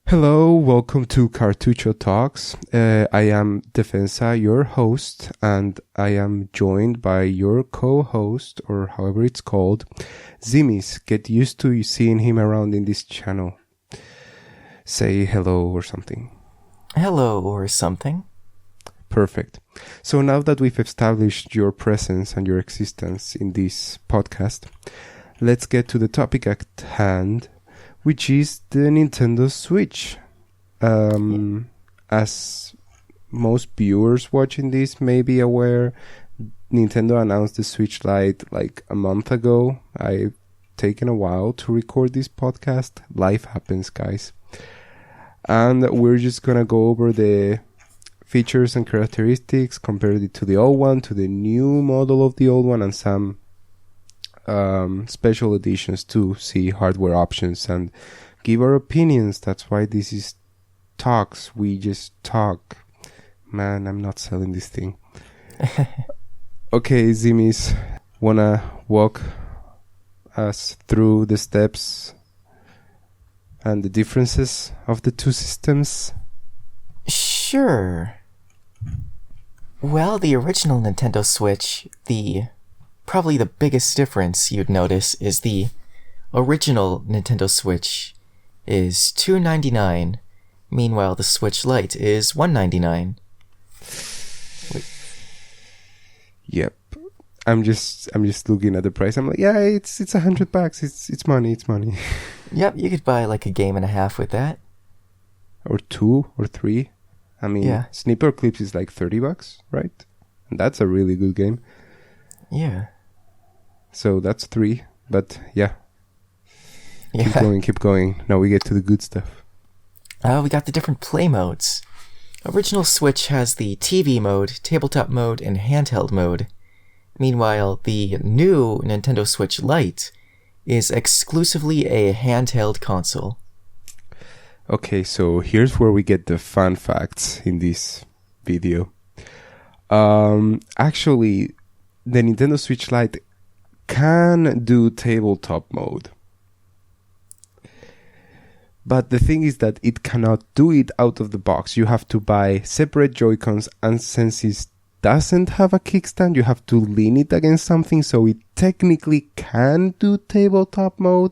Hello, welcome to Cartucho Talks. I am Defensa, your host, and I am joined by your co-host, or however it's called, Zeemis. Get used to seeing him around in this channel. Say hello or something. Hello or something. Perfect. So now that we've established your presence and your existence in this podcast, let's get to the topic at hand, which is the Nintendo Switch. As most viewers watching this may be aware, Nintendo announced the Switch Lite like a month ago. I've taken a while to record this podcast. Life happens, guys. And we're just gonna go over the features and characteristics, compared it to the old one, to the new model of the old one, and some special editions to see hardware options and give our opinions. That's why this is talks. We just talk. Man, I'm not selling this thing. Okay, Zeemis, wanna walk us through the steps and the differences of the two systems? Sure. Well, the original Nintendo Switch, probably the biggest difference you'd notice is the original Nintendo Switch is $299. Meanwhile, the Switch Lite is $199. Yep. I'm just looking at the price. I'm like, yeah, it's $100. It's money. Yep, you could buy like a game and a half with that. Or 2 or 3. I mean, yeah. Snipper Clips is like $30, right? And that's a really good game. Yeah. So that's 3, but yeah. Keep going. Now we get to the good stuff. We got the different play modes. Original Switch has the TV mode, tabletop mode, and handheld mode. Meanwhile, the new Nintendo Switch Lite is exclusively a handheld console. Okay, so here's where we get the fun facts in this video. Actually, the Nintendo Switch Lite can do tabletop mode. But the thing is that it cannot do it out of the box. You have to buy separate JoyCons, and since it doesn't have a kickstand, you have to lean it against something, so it technically can do tabletop mode,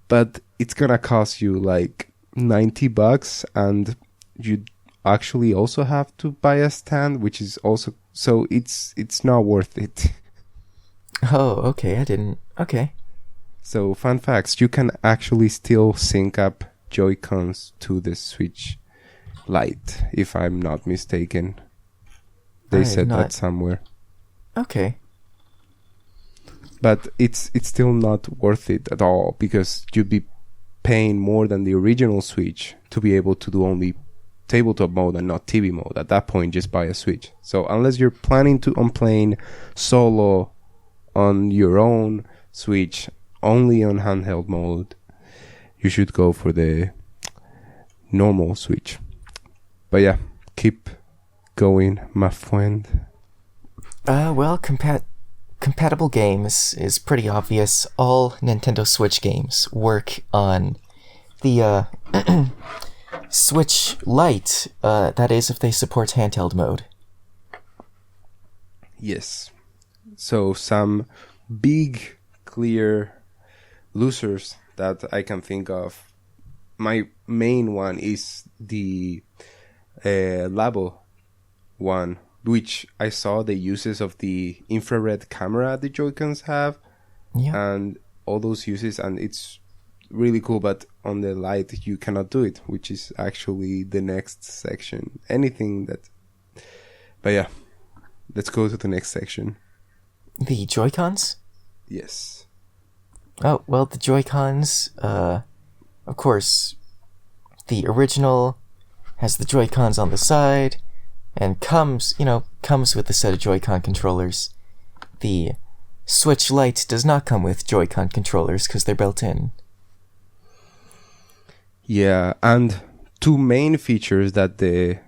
but it's gonna cost you like $90, and you actually also have to buy a stand, which is also, so it's not worth it. Oh, okay, okay. So, fun facts, you can actually still sync up JoyCons to the Switch Lite, if I'm not mistaken. They said that somewhere. Okay. But it's still not worth it at all, because you'd be paying more than the original Switch to be able to do only tabletop mode and not TV mode. At that point, just buy a Switch. So, unless you're planning on playing solo on your own Switch, only on handheld mode, you should go for the normal Switch. But yeah, keep going, my friend. Well, compatible games is pretty obvious. All Nintendo Switch games work on the Switch Lite, that is if they support handheld mode. Yes. So some big, clear losers that I can think of. My main one is the Labo one, which I saw the uses of the infrared camera the Joy-Cons have, and all those uses, and it's really cool. But on the Lite, you cannot do it, which is actually the next section. But yeah, let's go to the next section. The Joy-Cons? Yes. Oh, well, the Joy-Cons, of course, the original has the Joy-Cons on the side, and comes with a set of Joy-Con controllers. The Switch Lite does not come with Joy-Con controllers because they're built in. Yeah, and two main features that the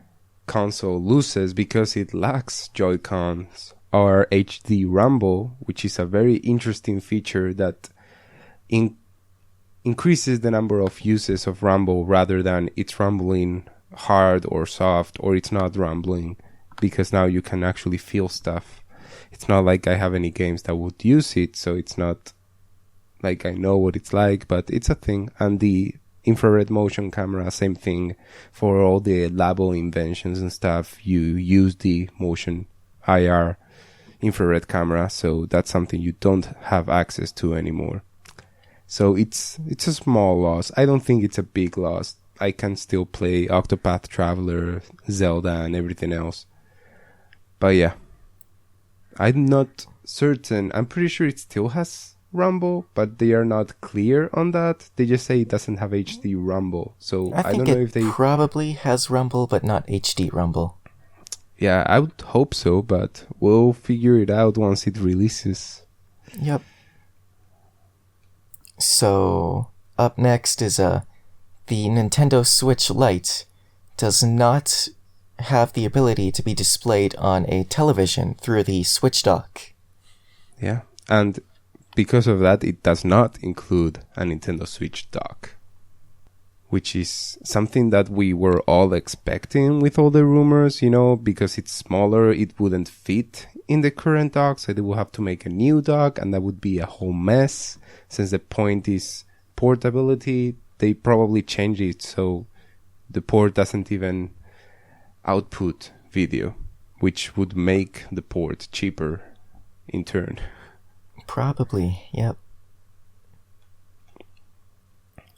console loses because it lacks Joy-Cons are HD Rumble, which is a very interesting feature that increases the number of uses of rumble rather than it's rumbling hard or soft, or it's not rumbling, because now you can actually feel stuff. It's not like I have any games that would use it, so it's not like I know what it's like, but it's a thing. And the infrared motion camera, same thing. For all the Labo inventions and stuff, you use the motion IR infrared camera, so that's something you don't have access to anymore. So it's a small loss. I don't think it's a big loss. I can still play Octopath Traveler, Zelda, and everything else. But yeah, I'm not certain. I'm pretty sure it still has rumble, but they are not clear on that. They just say it doesn't have HD rumble. So I don't know if they probably has rumble, but not HD rumble. Yeah, I would hope so, but we'll figure it out once it releases. Yep. So, up next is the Nintendo Switch Lite does not have the ability to be displayed on a television through the Switch dock. Yeah, and because of that, it does not include a Nintendo Switch dock, which is something that we were all expecting with all the rumors, because it's smaller, it wouldn't fit in the current dock, so they will have to make a new dock, and that would be a whole mess. Since the point is portability, they probably change it so the port doesn't even output video, which would make the port cheaper in turn. Probably, yep.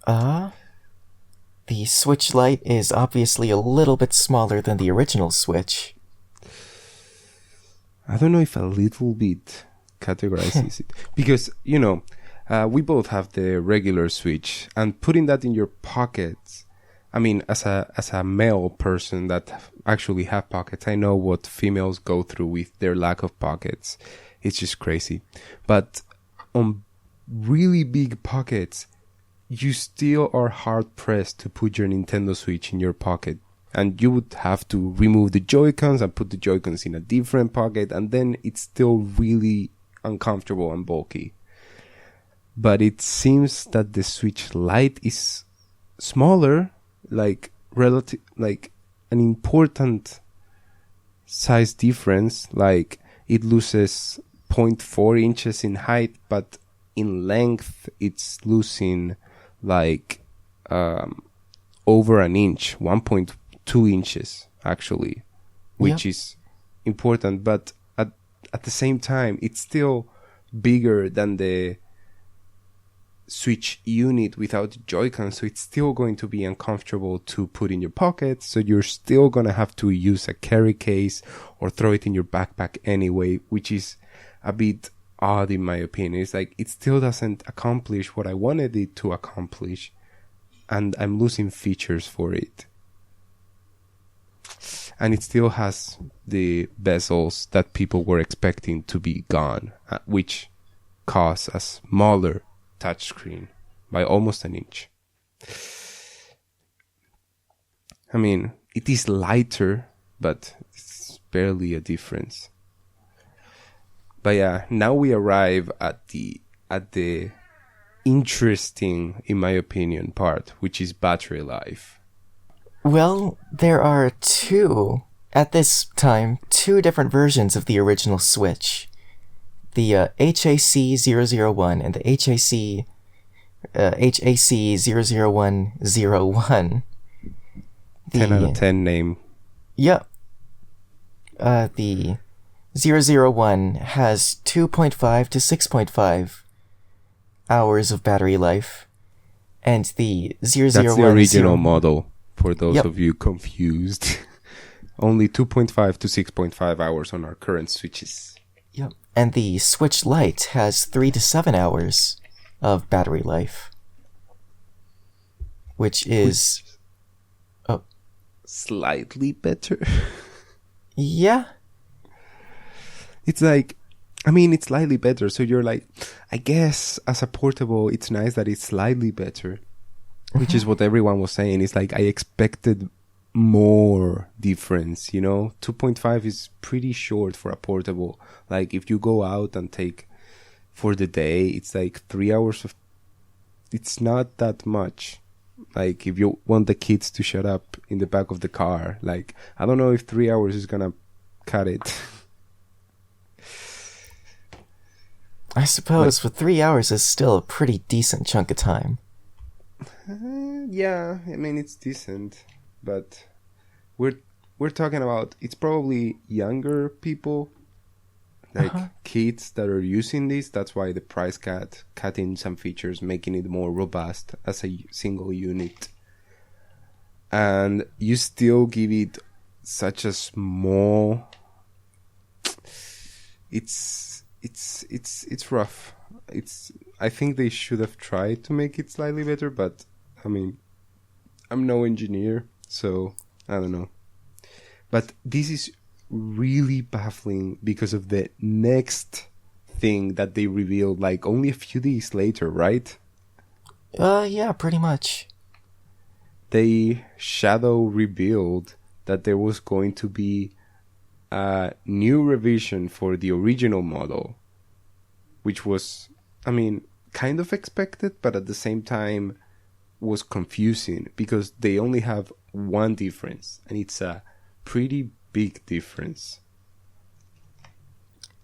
The Switch Lite is obviously a little bit smaller than the original Switch. I don't know if a little bit categorizes it. Because, we both have the regular Switch, and putting that in your pockets, I mean, as a male person that actually have pockets, I know what females go through with their lack of pockets. It's just crazy. But on really big pockets, you still are hard pressed to put your Nintendo Switch in your pocket. And you would have to remove the JoyCons and put the JoyCons in a different pocket, and then it's still really uncomfortable and bulky. But it seems that the Switch Lite is smaller, like an important size difference. Like it loses 0.4 inches in height, but in length it's losing like over an inch, 1.2 inches actually, which is important. But at the same time, it's still bigger than the Switch unit without Joy-Con, so it's still going to be uncomfortable to put in your pocket, so you're still gonna have to use a carry case or throw it in your backpack anyway, which is a bit odd in my opinion. It's like it still doesn't accomplish what I wanted it to accomplish, and I'm losing features for it. And it still has the bezels that people were expecting to be gone, which cause a smaller touchscreen by almost an inch. I mean, it is lighter, but it's barely a difference. But yeah, now we arrive at the interesting, in my opinion, part, which is battery life. Well, there are at this time, two different versions of the original Switch. The HAC001 and the HAC00101. 10 out of 10 name. Yep. The 001 has 2.5 to 6.5 hours of battery life. And the 001... That's the original model, for those of you confused. Only 2.5 to 6.5 hours on our current Switches. Yep. And the Switch Lite has 3 to 7 hours of battery life. Which is... slightly better. Yeah. It's like... I mean, it's slightly better, so you're like... I guess, as a portable, it's nice that it's slightly better. Which is what everyone was saying. It's like, I expected more difference, 2.5 is pretty short for a portable. Like if you go out and take for the day, it's like 3 hours of it's not that much. Like, if you want the kids to shut up in the back of the car, like, I don't know if 3 hours is gonna cut it. I suppose for 3 hours is still a pretty decent chunk of time. Yeah, I mean, it's decent, but we're talking about, it's probably younger people, like kids that are using this. That's why the price cut in some features, making it more robust as a single unit. And you still give it such a small. It's rough. I think they should have tried to make it slightly better, but I mean, I'm no engineer, so I don't know. But this is really baffling because of the next thing that they revealed, like, only a few days later, right? Yeah, pretty much. They shadow revealed that there was going to be a new revision for the original model, which was, I mean, kind of expected, but at the same time was confusing because they only have one difference, and it's a pretty big difference.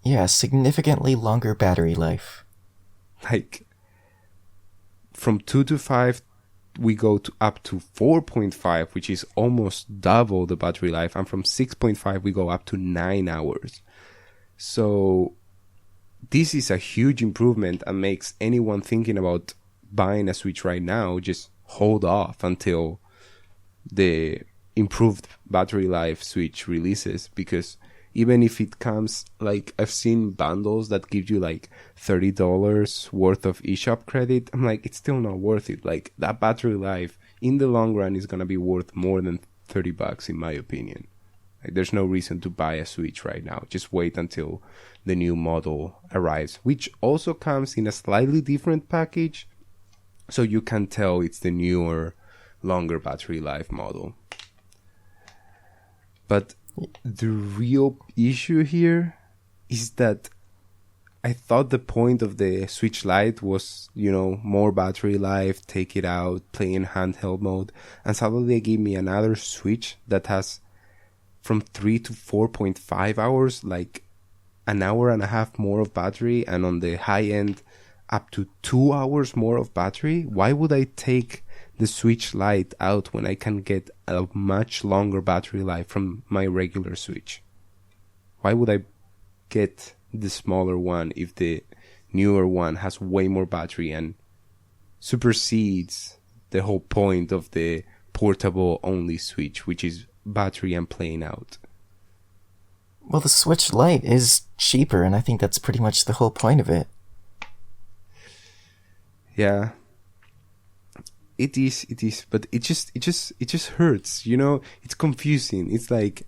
Yeah, significantly longer battery life. Like, from 2 to 5, we go to up to 4.5, which is almost double the battery life, and from 6.5 we go up to 9 hours. So this is a huge improvement and makes anyone thinking about buying a Switch right now just hold off until the improved battery life Switch releases, because even if it comes, like, I've seen bundles that give you like $30 worth of eShop credit, I'm like, it's still not worth it. Like, that battery life in the long run is gonna be worth more than $30 in my opinion. Like, there's no reason to buy a Switch right now. Just wait until the new model arrives, which also comes in a slightly different package, so you can tell it's the newer, longer battery life model. But the real issue here is that I thought the point of the Switch Lite was, more battery life, take it out, play in handheld mode, and suddenly they gave me another Switch that has from 3 to 4.5 hours, like an hour and a half more of battery, and on the high end up to 2 hours more of battery. Why would I take the Switch Lite out when I can get a much longer battery life from my regular Switch? Why would I get the smaller one if the newer one has way more battery and supersedes the whole point of the portable only Switch, which is battery and playing out? Well, the Switch Lite is cheaper, and I think that's pretty much the whole point of it. Yeah. It is, but it just hurts, it's confusing. It's like,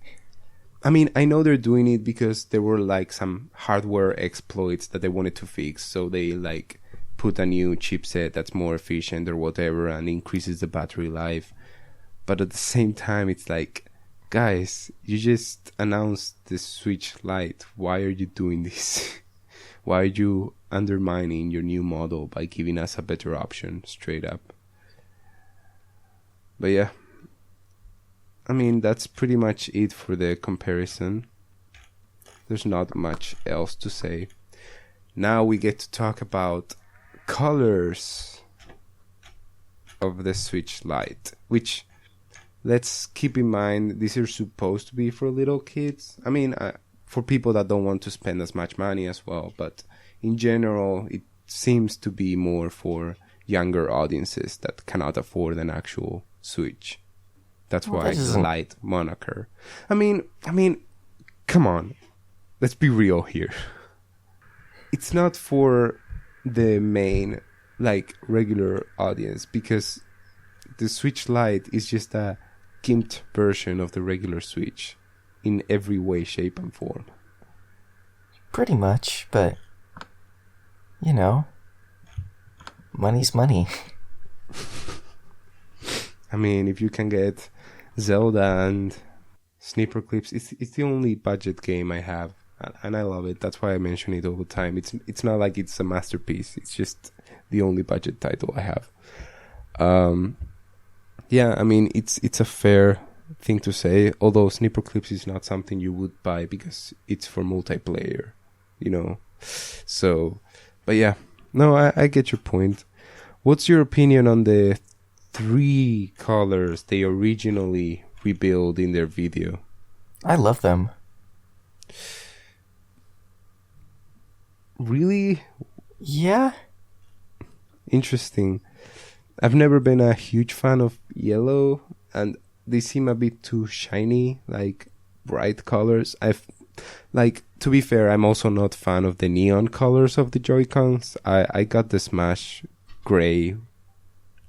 I mean, I know they're doing it because there were like some hardware exploits that they wanted to fix, so they like put a new chipset that's more efficient or whatever and increases the battery life. But at the same time, it's like, guys, you just announced the Switch Lite. Why are you doing this? Why are you undermining your new model by giving us a better option straight up? But yeah, I mean, that's pretty much it for the comparison. There's not much else to say. Now we get to talk about colors of the Switch Lite, which, let's keep in mind, these are supposed to be for little kids. I mean, for people that don't want to spend as much money as well, but in general, it seems to be more for younger audiences that cannot afford an actual Switch. That's why it's Lite moniker. I mean, come on. Let's be real here. It's not for the main, like, regular audience, because the Switch Lite is just a gimped version of the regular Switch in every way, shape, and form. Pretty much, but, money's money. I mean, if you can get Zelda and Sniper Clips, it's the only budget game I have, and I love it. That's why I mention it all the time. It's not like it's a masterpiece. It's just the only budget title I have. Yeah, I mean, it's a fair thing to say, although Snipper Clips is not something you would buy because it's for multiplayer, you know. So, but yeah, no, I get your point. What's your opinion on the 3 colors they originally revealed in their video? I love them. Really? Yeah. Interesting. I've never been a huge fan of yellow, and they seem a bit too shiny, like bright colors. To be fair, I'm also not fan of the neon colors of the JoyCons. I got the Smash gray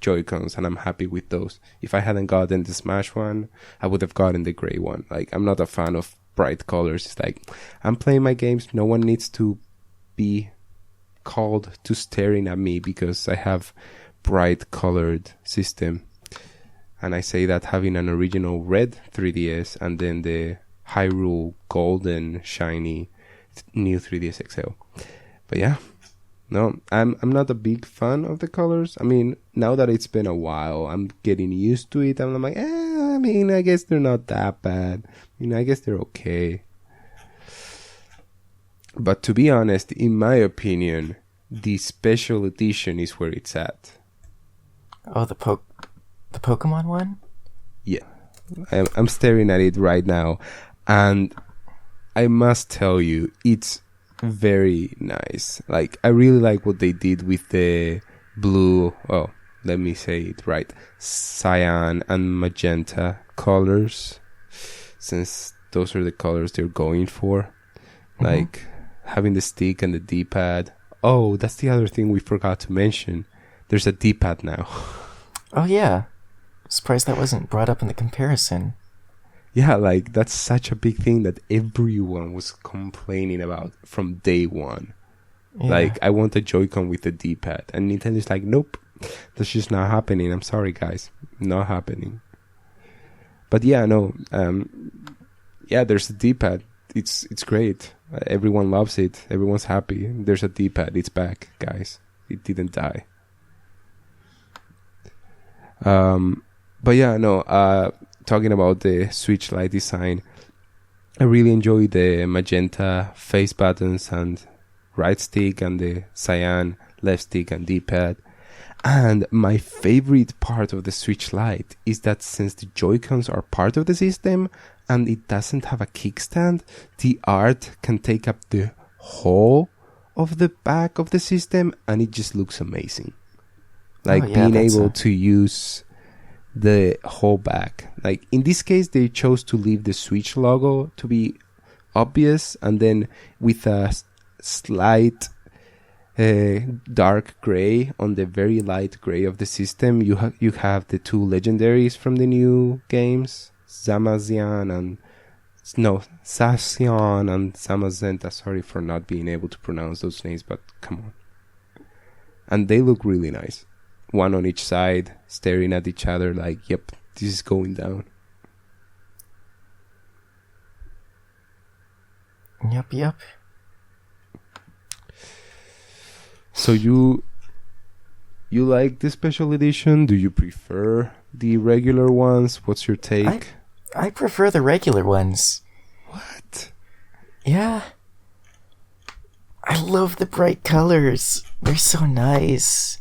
JoyCons, and I'm happy with those. If I hadn't gotten the Smash one, I would have gotten the gray one. Like, I'm not a fan of bright colors. It's like, I'm playing my games. No one needs to be called to staring at me because I have bright colored system. And I say that having an original red 3DS and then the Hyrule golden shiny new 3DS XL. But yeah, no, I'm not a big fan of the colors. I mean, now that it's been a while, I'm getting used to it. I'm like, I mean, I guess they're not that bad. You know, I guess they're okay. But to be honest, in my opinion, the special edition is where it's at. Oh, the Pokemon one? Yeah. I'm staring at it right now, and I must tell you, it's very nice. Like, I really like what they did with the blue, let me say it right, cyan and magenta colors, since those are the colors they're going for. Mm-hmm. Like, having the stick and the D-pad. Oh, that's the other thing we forgot to mention. There's a D-pad now. Oh, yeah. Surprised that wasn't brought up in the comparison. Yeah, like, that's such a big thing that everyone was complaining about from day one. Yeah. Like, I want a Joy-Con with a D-pad. And Nintendo's like, nope, that's just not happening. I'm sorry, guys. Not happening. But yeah, no. Yeah, there's a D-pad. It's great. Everyone loves it. Everyone's happy. There's a D-pad. It's back, guys. It didn't die. But yeah, no, talking about the Switch Lite design, I really enjoy the magenta face buttons and right stick and the cyan left stick and D-pad. And my favorite part of the Switch Lite is that since the Joy-Cons are part of the system and it doesn't have a kickstand, the art can take up the whole of the back of the system and it just looks amazing. Like, being able to use the whole back. Like, in this case, they chose to leave the Switch logo to be obvious, and then with a slight dark gray on the very light gray of the system, you have the 2 legendaries from the new games, Sazian and Zamazenta. Sorry for not being able to pronounce those names, but come on. And they look really nice. One on each side, staring at each other like, yep, this is going down. Yep. So you like the special edition? Do you prefer the regular ones? What's your take? I prefer the regular ones. What? Yeah. I love the bright colors. They're so nice.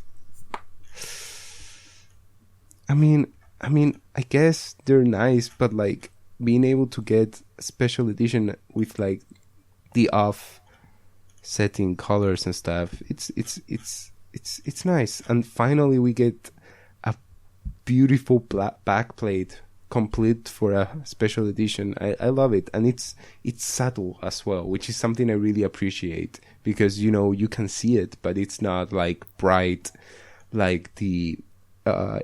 I mean, I guess they're nice, but like being able to get a special edition with like the off-setting colors and stuff, it's nice. And finally, we get a beautiful backplate complete for a special edition. I love it, and it's subtle as well, which is something I really appreciate because you can see it, but it's not like bright, like the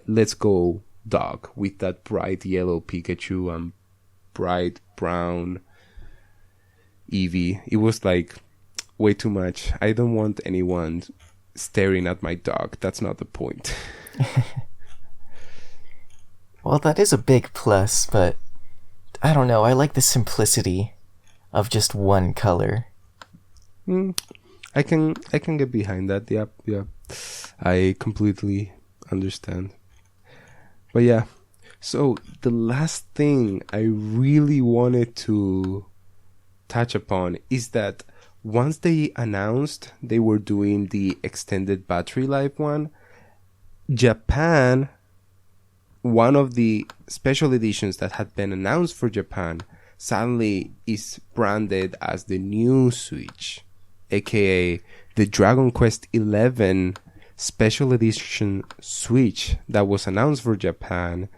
Let's Go dog with that bright yellow Pikachu and bright brown Eevee. It was like way too much. I don't want anyone staring at my dog. That's not the point. Well, that is a big plus, but I don't know. I like the simplicity of just one color. I can get behind that. Yep. I completely understand. But yeah, so the last thing I really wanted to touch upon is that once they announced they were doing the extended battery life one, Japan, one of the special editions that had been announced for Japan, suddenly is branded as the new Switch, aka the Dragon Quest XI special edition Switch that was announced for Japan.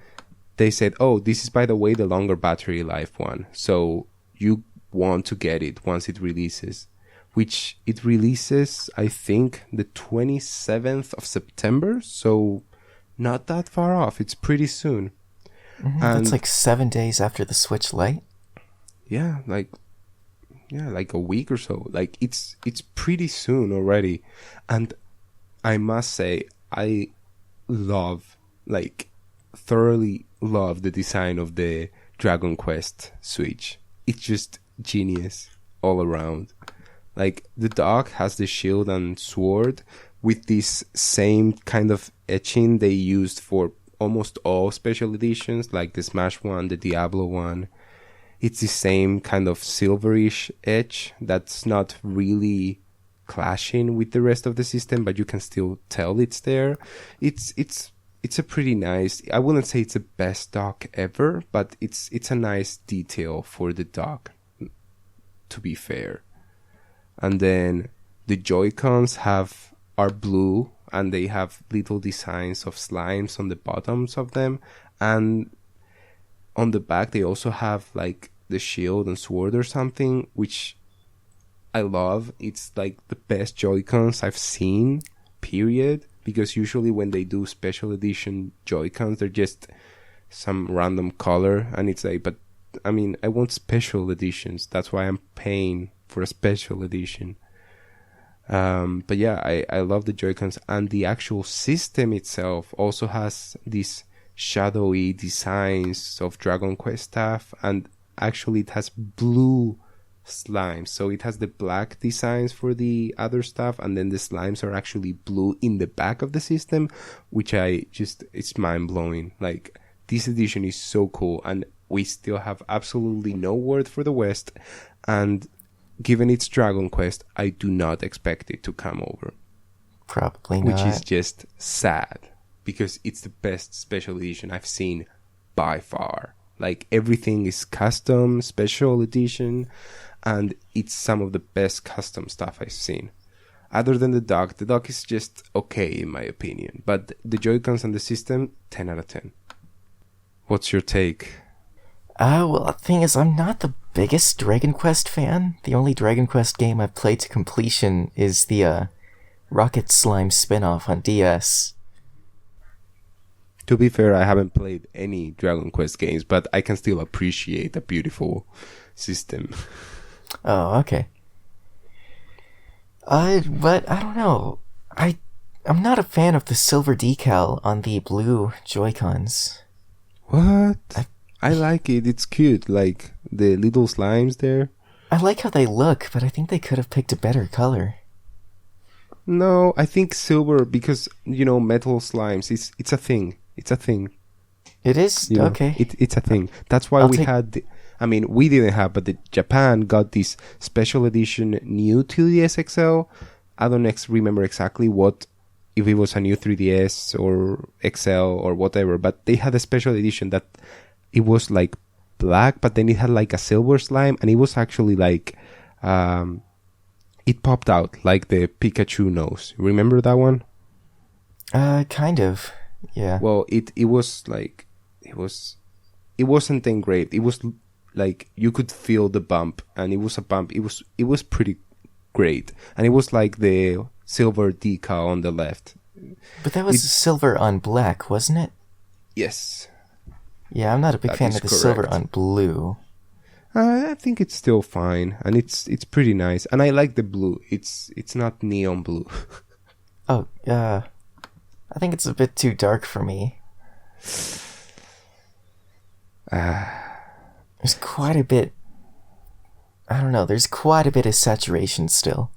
They said, oh, this is, by the way, the longer battery life one, so you want to get it once it releases, which it releases, I think, the 27th of September, so not that far off. It's pretty soon. And that's like 7 days after the Switch Lite. Yeah, like a week or so. Like it's pretty soon already. And I must say, I thoroughly love the design of the Dragon Quest Switch. It's just genius all around. Like, the dog has the shield and sword with this same kind of etching they used for almost all special editions, like the Smash one, the Diablo one. It's the same kind of silverish edge that's not really clashing with the rest of the system, but you can still tell it's there. It's a pretty nice, I wouldn't say it's the best dock ever, but it's a nice detail for the dock, to be fair. And then the JoyCons are blue, and they have little designs of slimes on the bottoms of them. And on the back, they also have like the shield and sword or something, which I love. It's like the best JoyCons I've seen, period. Because usually when they do special edition JoyCons, they're just some random color. And it's like, but I mean, I want special editions. That's why I'm paying for a special edition. But yeah, I love the JoyCons, and the actual system itself also has these shadowy designs of Dragon Quest stuff, and actually it has blue slimes. So it has the black designs for the other stuff, and then the slimes are actually blue in the back of the system, which it's mind-blowing. Like, this edition is so cool, and we still have absolutely no word for the West, and given it's Dragon Quest, I do not expect it to come over. Probably not. Which is just sad, because it's the best special edition I've seen by far. Like, everything is custom, special edition, and it's some of the best custom stuff I've seen. Other than the dock is just okay in my opinion. But the JoyCons and the system, 10 out of 10. What's your take? Well, the thing is, I'm not the biggest Dragon Quest fan. The only Dragon Quest game I've played to completion is the Rocket Slime spin-off on DS. To be fair, I haven't played any Dragon Quest games, but I can still appreciate a beautiful system. Oh, okay. But I don't know. I'm not a fan of the silver decal on the blue JoyCons. What? I like it. It's cute. Like, the little slimes there. I like how they look, but I think they could have picked a better color. No, I think silver, because, metal slimes, it's a thing. It's a thing. It is? Okay. It's a thing. That's why we didn't have, but the Japan got this special edition new 2DS XL. I don't remember exactly if it was a new 3DS or XL or whatever, but they had a special edition that it was like black, but then it had like a silver slime, and it was actually like, it popped out like the Pikachu nose. Remember that one? Kind of. Yeah. Well, it was like, it wasn't engraved. It was like, you could feel the bump, and it was a bump. It was pretty great, and it was like the silver decal on the left. But that was silver on black, wasn't it? Yes. Yeah, I'm not a big fan of the silver on blue. I think it's still fine, and it's pretty nice, and I like the blue. It's not neon blue. Oh, I think it's a bit too dark for me. There's quite a bit... I don't know, there's quite a bit of saturation still.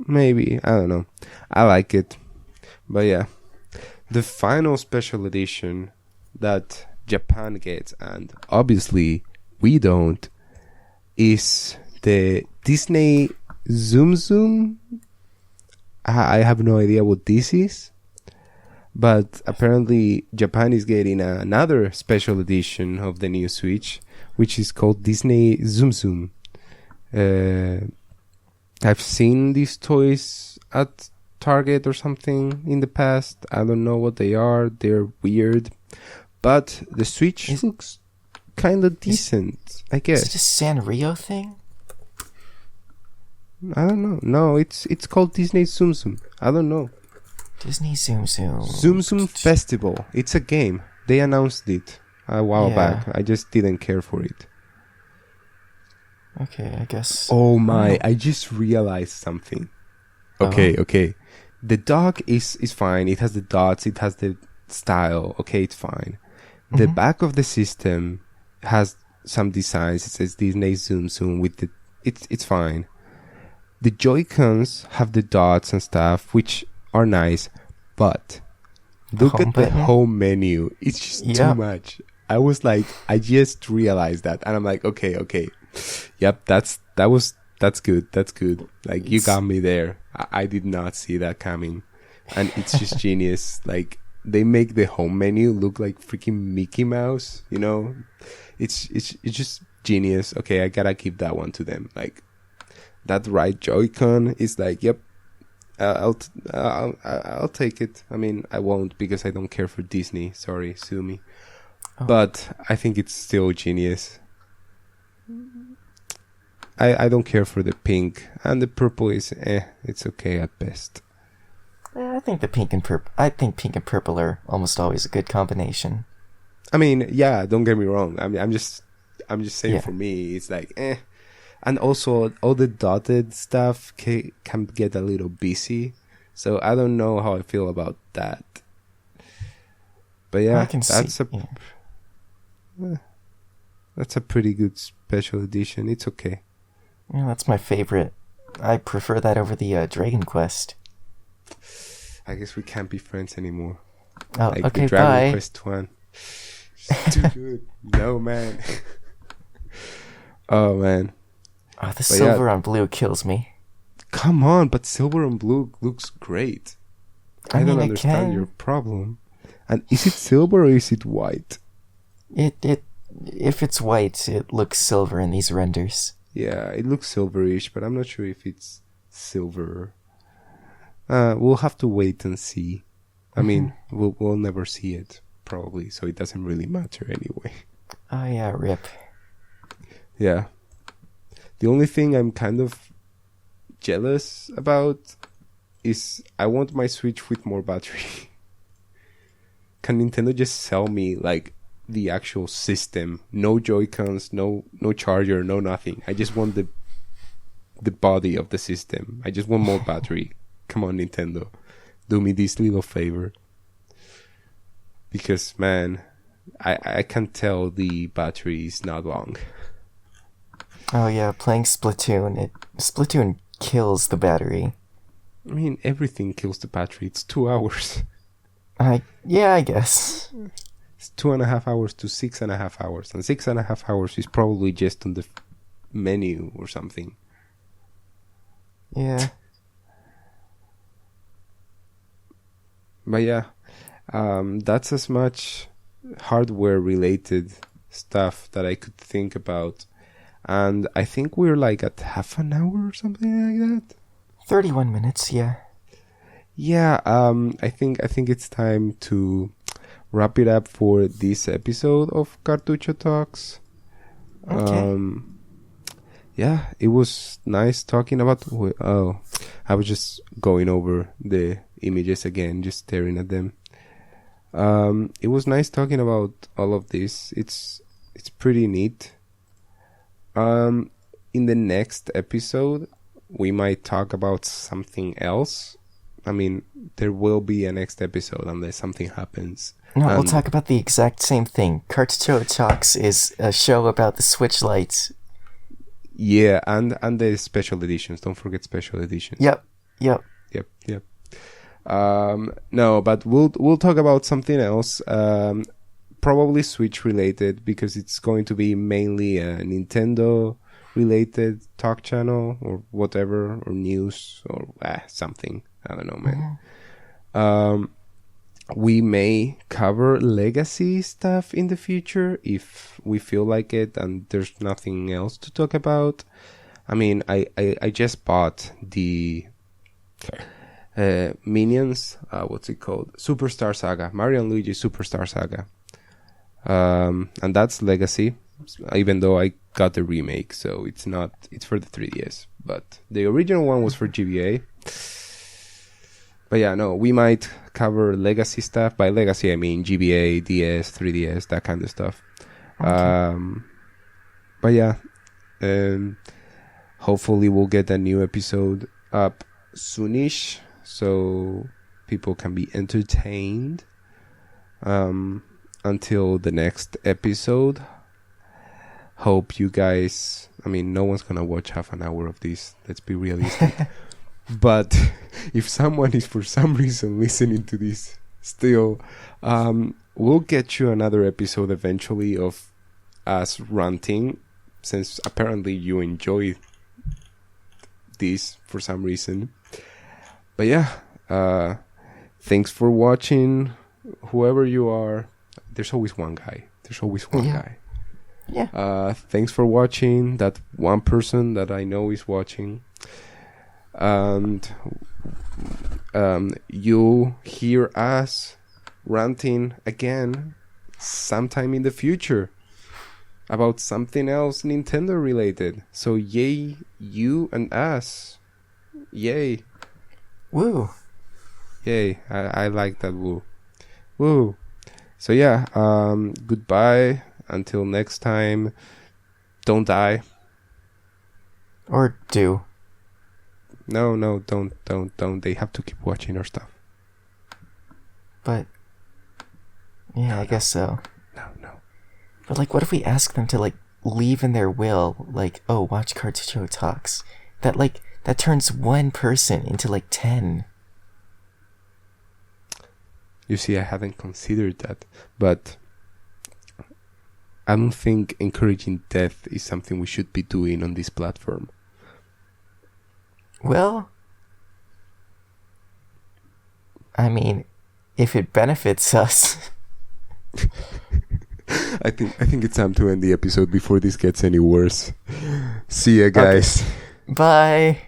maybe, I don't know. I like it. But yeah, the final special edition that Japan gets, and obviously we don't, is the Disney Zoom Zoom. I have no idea what this is, but apparently Japan is getting another special edition of the new Switch, which is called Disney Zoom Zoom. I've seen these toys at Target or something in the past. I don't know what they are. They're weird. But the Switch looks kind of decent, I guess. Is it a Sanrio thing? I don't know. No, it's called Disney Zoom Zoom. I don't know. Disney Zoom Zoom. Zoom Zoom Festival. It's a game. They announced it a while back. I just didn't care for it. Okay, I guess. Oh my, I just realized something. Okay. The dog is fine. It has the dots. It has the style. Okay, it's fine. The back of the system has some designs. It says Disney Zoom Zoom with the... It's fine. The JoyCons have the dots and stuff, which are nice. But look at the home menu. It's just too much. I just realized that. And I'm like, okay. Yep, that's good. That's good. Like, you got me there. I did not see that coming. And it's just genius. Like, they make the home menu look like freaking Mickey Mouse, you know? It's just genius. Okay, I gotta give that one to them. Like, that right Joy-Con is like, yep, I'll take it. I mean, I won't because I don't care for Disney. Sorry, sue me. But I think it's still genius. I don't care for the pink, and the purple is it's okay at best. I think pink and purple are almost always a good combination. I mean, yeah, don't get me wrong. I mean, I'm just saying, for me, it's like and also all the dotted stuff can get a little busy, so I don't know how I feel about that. But yeah, that's a pretty good special edition. It's okay. Yeah, that's my favorite. I prefer that over the Dragon Quest. I guess we can't be friends anymore. Oh, like okay, the Dragon bye. Quest one. Too good. No, man. Oh, man. Oh, the silver on blue kills me. Come on, but silver on blue looks great. I don't understand your problem. And is it silver or is it white? If it's white, it looks silver in these renders. Yeah, it looks silverish, but I'm not sure if it's silver. We'll have to wait and see. I mean, we'll never see it, probably, so it doesn't really matter anyway. Oh yeah, rip. Yeah. The only thing I'm kind of jealous about is I want my Switch with more battery. Can Nintendo just sell me, like, the actual system? No Joy-Cons, no charger, no nothing. I just want the body of the system. I just want more battery. Come on, Nintendo. Do me this little favor. Because, man, I can tell the battery is not long. Oh yeah, playing Splatoon. Splatoon kills the battery. I mean, everything kills the battery. It's 2 hours. Yeah, I guess. It's 2.5 hours to 6.5 hours. And 6.5 hours is probably just on the menu or something. Yeah. But yeah, that's as much hardware-related stuff that I could think about. And I think we're like at half an hour or something like that. 31 minutes, yeah. Yeah, I think it's time to wrap it up for this episode of Cartucho Talks. Okay. Yeah, it was nice talking about... Oh, I was just going over the images again, just staring at them. It was nice talking about all of this. It's pretty neat. In the next episode, we might talk about something else. I mean, there will be a next episode unless something happens. No, we'll talk about the exact same thing. Cartucho Talks is a show about the Switch Lite. Yeah, and the special editions. Don't forget special editions. Yep. Yep. Yep. No, but we'll talk about something else. Probably Switch related, because it's going to be mainly a Nintendo related talk channel or whatever, or news or something. I don't know, man. We may cover legacy stuff in the future if we feel like it and there's nothing else to talk about. I mean, I just bought the Minions, what's it called? Superstar Saga, Mario and Luigi Superstar Saga. And that's legacy, even though I got the remake, so it's for the 3DS. But the original one was for GBA. But yeah, no, we might cover legacy stuff. By legacy, I mean GBA, DS, 3DS, that kind of stuff. Okay. But yeah, hopefully we'll get a new episode up soonish, so people can be entertained until the next episode. Hope you guys, I mean, no one's gonna watch half an hour of this, let's be realistic. But if someone is for some reason listening to this still, we'll get you another episode eventually of us ranting, since apparently you enjoy this for some reason. But yeah, thanks for watching, whoever you are. There's always one guy. Yeah. Thanks for watching, that one person that I know is watching. And you'll hear us ranting again sometime in the future about something else Nintendo related. So yay, you and us. Yay. Woo. Yay. I like that woo. Woo. So yeah, goodbye. Until next time. Don't die. Or do. No, don't. They have to keep watching our stuff. But yeah, I guess so. No. But like, what if we ask them to like leave in their will, like, oh, watch Cartucho Talks? That turns one person into like 10. You see, I haven't considered that, but I don't think encouraging death is something we should be doing on this platform. Well, I mean, if it benefits us. I think it's time to end the episode before this gets any worse. See ya, guys. Okay. Bye.